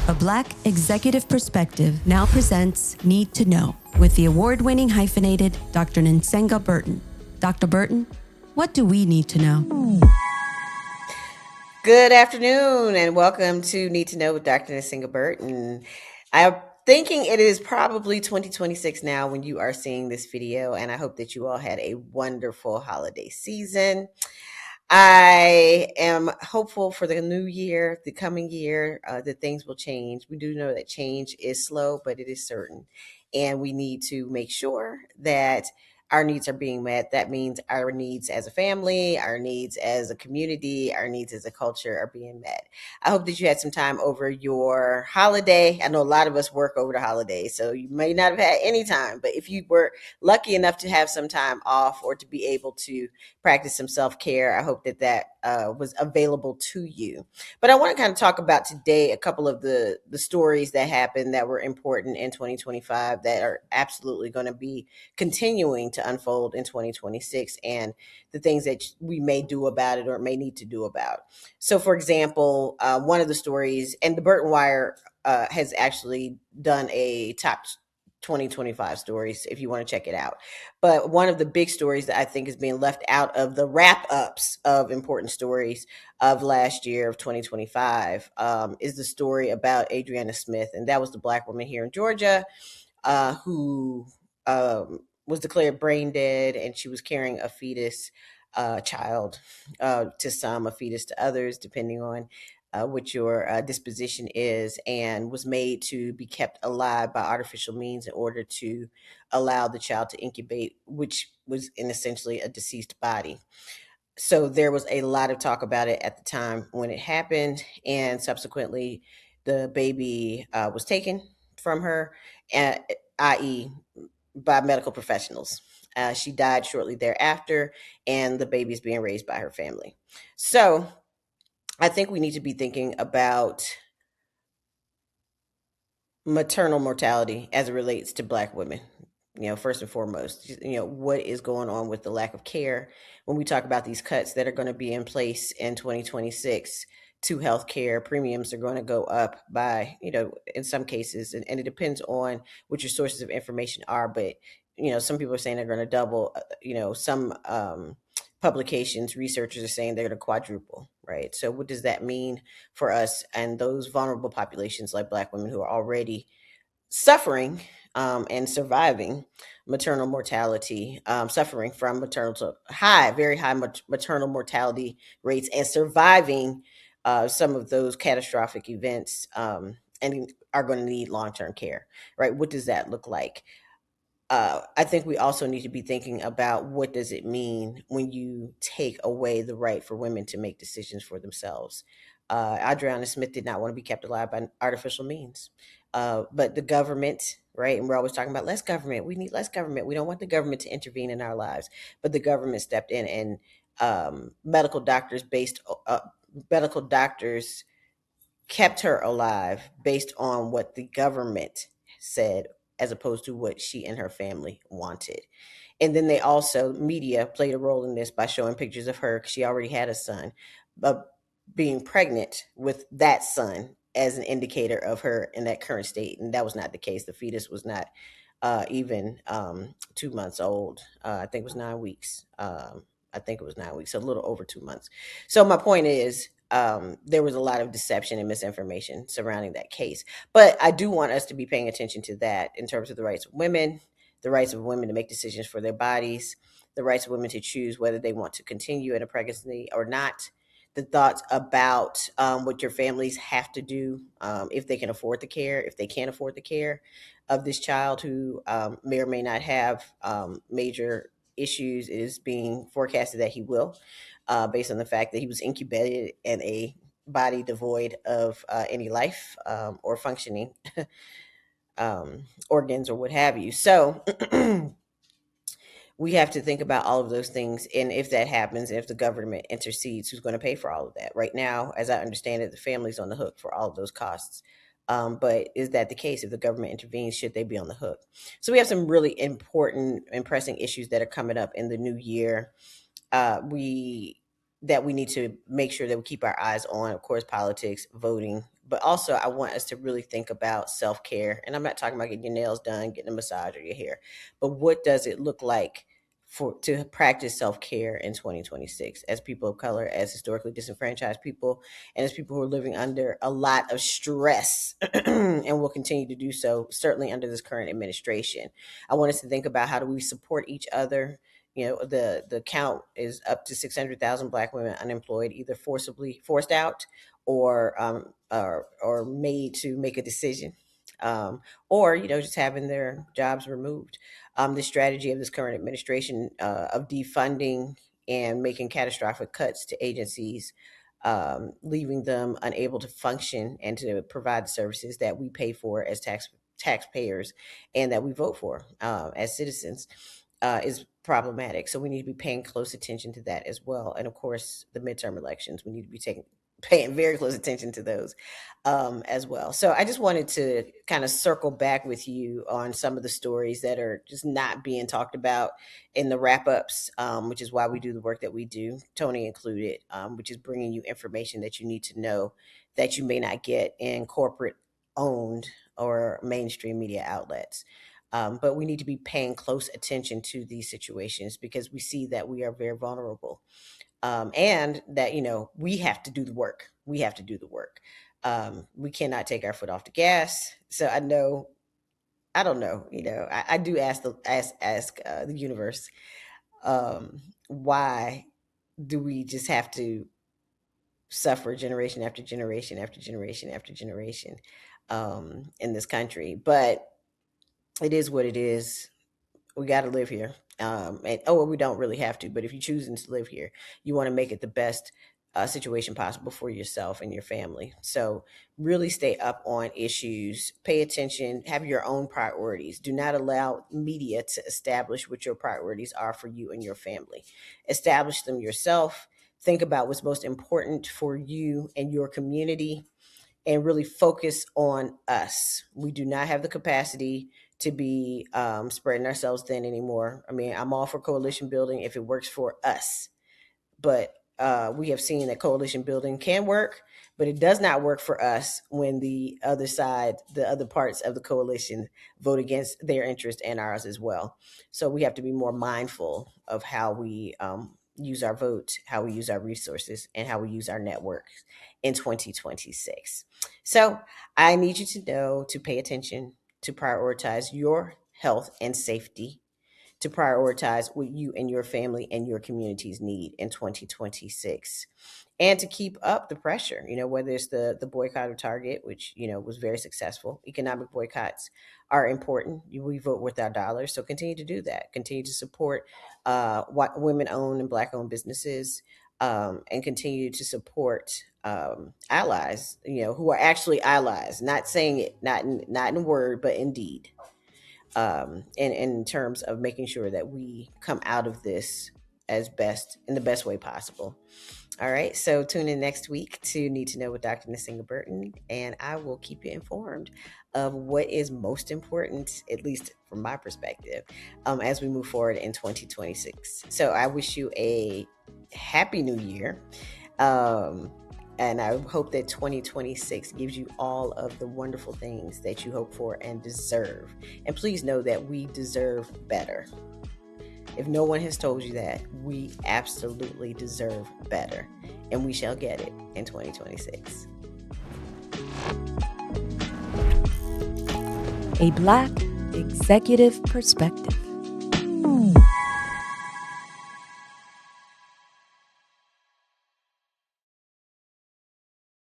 A Black executive perspective now presents Need to Know with the award-winning hyphenated Dr. Nsenga Burton. Dr. Burton, what do we need to know? Good afternoon and welcome to Need to Know with Dr. Nsenga Burton. I'm thinking it is probably 2026 now when you are seeing this video, and I hope that you all had a wonderful holiday season. I am hopeful for the new year, the coming year, that things will change. We do know that change is slow, but it is certain. And we need to make sure that our needs are being met. That means our needs as a family, our needs as a community, our needs as a culture are being met. I hope that you had some time over your holiday. I know a lot of us work over the holidays, so you may not have had any time, but if you were lucky enough to have some time off or to be able to practice some self-care, I hope that was available to you. But I want to kind of talk about today a couple of the stories that happened that were important in 2025 that are absolutely going to be continuing to unfold in 2026, and the things that we may do about it or may need to do about. So, for example, one of the stories, and the Burton Wire has actually done a top 2025 stories if you want to check it out. But one of the big stories that I think is being left out of the wrap ups of important stories of last year of 2025 is the story about Adriana Smith. And that was the Black woman here in Georgia who was declared brain dead, and she was carrying a fetus child, to some, a fetus to others, depending on what your disposition is, and was made to be kept alive by artificial means in order to allow the child to incubate, which was in essentially a deceased body. So there was a lot of talk about it at the time when it happened, and subsequently the baby was taken from her, i.e., by medical professionals. She died shortly thereafter, and the baby is being raised by her family. So I think we need to be thinking about maternal mortality as it relates to Black women. First and foremost, what is going on with the lack of care when we talk about these cuts that are going to be in place in 2026 to healthcare. Premiums are going to go up by, in some cases, and it depends on what your sources of information are, but some people are saying they're going to double. Some publications, researchers are saying they're going to quadruple, right? So what does that mean for us and those vulnerable populations like Black women who are already suffering and surviving maternal mortality, suffering from very high maternal mortality rates, and surviving some of those catastrophic events, and are going to need long-term care, right? What does that look like? I think we also need to be thinking about what does it mean when you take away the right for women to make decisions for themselves. Adriana Smith did not want to be kept alive by artificial means. But the government, right? And we're always talking about less government. We need less government. We don't want the government to intervene in our lives. But the government stepped in, and medical doctors kept her alive based on what the government said, as opposed to what she and her family wanted. And then media played a role in this by showing pictures of her, because she already had a son, being pregnant with that son as an indicator of her in that current state. And that was not the case. The fetus was not even 2 months old. I think it was 9 weeks. I think it was 9 weeks, so a little over 2 months. So my point is, there was a lot of deception and misinformation surrounding that case. But I do want us to be paying attention to that in terms of the rights of women, the rights of women to make decisions for their bodies, the rights of women to choose whether they want to continue in a pregnancy or not, the thoughts about what your families have to do, if they can afford the care, if they can't afford the care of this child who may or may not have major issues. It is being forecasted that he will, based on the fact that he was incubated in a body devoid of any life or functioning organs or what have you. So we have to think about all of those things. And if that happens, if the government intercedes, who's going to pay for all of that? Right now, as I understand it, the family's on the hook for all of those costs. But is that the case? If the government intervenes, should they be on the hook? So we have some really important and pressing issues that are coming up in the new year. We that we need to make sure that we keep our eyes on, of course, politics, voting, but also I want us to really think about self-care. And I'm not talking about getting your nails done, getting a massage or your hair, but what does it look like to practice self-care in 2026 as people of color, as historically disenfranchised people, and as people who are living under a lot of stress and will continue to do so, certainly under this current administration. I want us to think about how do we support each other. The count is up to 600,000 Black women unemployed, either forced out or made to make a decision, or just having their jobs removed. The strategy of this current administration of defunding and making catastrophic cuts to agencies, leaving them unable to function and to provide the services that we pay for as taxpayers and that we vote for as citizens, is problematic. So we need to be paying close attention to that as well. And of course, the midterm elections, we need to be paying very close attention to those as well. So I just wanted to kind of circle back with you on some of the stories that are just not being talked about in the wrap-ups, which is why we do the work that we do, Tony included, which is bringing you information that you need to know that you may not get in corporate owned or mainstream media outlets. But we need to be paying close attention to these situations because we see that we are very vulnerable, and that, we have to do the work. We have to do the work. We cannot take our foot off the gas. So I don't know, I do ask the universe, why do we just have to suffer generation after generation after generation after generation in this country? But it is what it is. We got to live here. We don't really have to, but if you're choosing to live here, you want to make it the best situation possible for yourself and your family. So really stay up on issues, pay attention, have your own priorities. Do not allow media to establish what your priorities are for you and your family. Establish them yourself. Think about what's most important for you and your community, and really focus on us. We do not have the capacity to be spreading ourselves thin anymore. I mean, I'm all for coalition building if it works for us. But we have seen that coalition building can work, but it does not work for us when the other side, the other parts of the coalition, vote against their interest and ours as well. So we have to be more mindful of how we use our vote, how we use our resources, and how we use our networks in 2026. So I need you to know to pay attention, to prioritize your health and safety, to prioritize what you and your family and your communities need in 2026, and to keep up the pressure, whether it's the boycott of Target, which, was very successful. Economic boycotts are important. We vote with our dollars. So continue to do that. Continue to support women-owned and Black-owned businesses, and continue to support allies, who are actually allies, not saying it, not in word, but in deed. In terms of making sure that we come out of this in the best way possible. All right, so tune in next week to Need to Know with Dr. Nsinga Burton, and I will keep you informed of what is most important, at least from my perspective, as we move forward in 2026. So I wish you a happy new year. And I hope that 2026 gives you all of the wonderful things that you hope for and deserve. And please know that we deserve better. If no one has told you that, we absolutely deserve better. And we shall get it in 2026. A Black executive perspective.